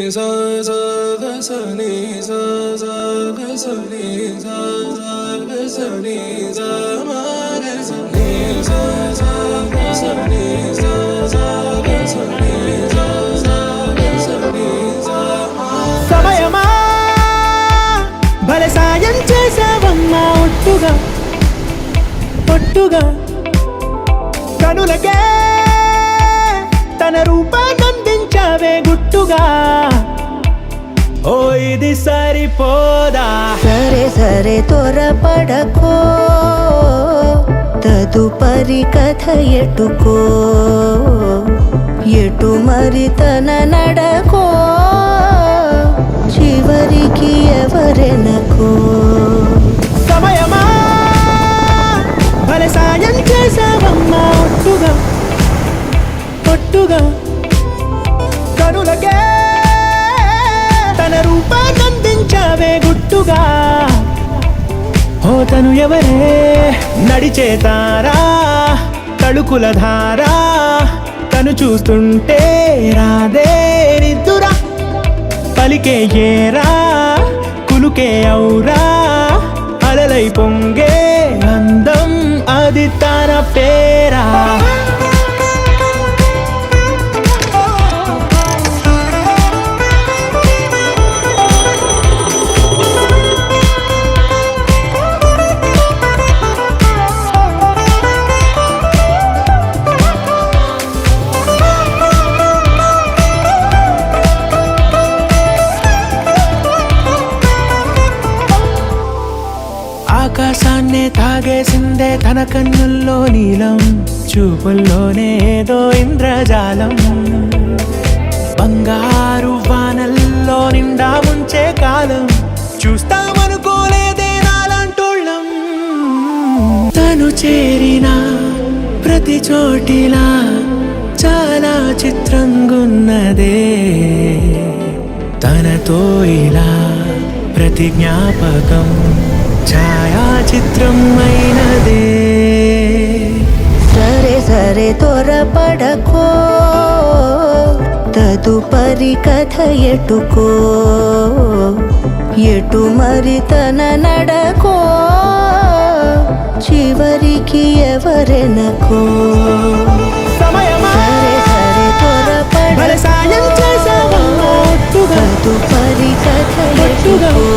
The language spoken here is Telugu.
sa sa ga sa ni sa sa ga sa ni sa sa ga sa ni sa ma ga sa ni sa sa ga sa ni sa sa ga sa ni sa sa ga sa ni sa ma సమయమా భలే సాయం చేసావమ్మా ఒట్టుగా ఒట్టుగా కనులకే తన రూపాన్నందించావే గుట్టుగా ఓ ఇది సరిపోదా సరే సరే త్వరపడకో తదుపరి కథ ఎటుకో ఎటు మరి తన నడకో చివరికి ఎవరెనకో సమయమా భలే సాయం చేసావమ్మా ఒట్టుగా ఒట్టుగా కనులకే తన రూపాన్నందించావే గుట్టుగా ఓ తను ఎవరే నడిచే తారా తళుకుల ధారా తను చూస్తుంటే రాదే నిద్దురా పలికే ఏరా కులుకే ఔరా అలలై పొంగే అందం అది తన పేరా ఆకాశాన్నే తాగేసిందే తన కన్నుల్లో నీలం చూపుల్లోనే ఏదో ఇంద్రజాలం బంగారు వానల్లో నిండా ముంచే కాలం చూస్తామనుకోలేదే నాలాంటోళ్ళం తను చేరిన ప్రతి చోటిలా చాలా చిత్రంగున్నదే తనతో ఇలా ప్రతి జ్ఞాపకం ఛాయాచిత్రం అయినదే సరే సరే త్వరపడకో తదుపరి కథ ఎటుకో ఎటు మరి తన నడకో చివరికి ఎవరెనకో సమయమా సరే సరే భలే సాయం త్వరపడకో చేసావమ్మా ఒట్టుగా తదుపరి కథ ఒట్టుగా ఎటుకో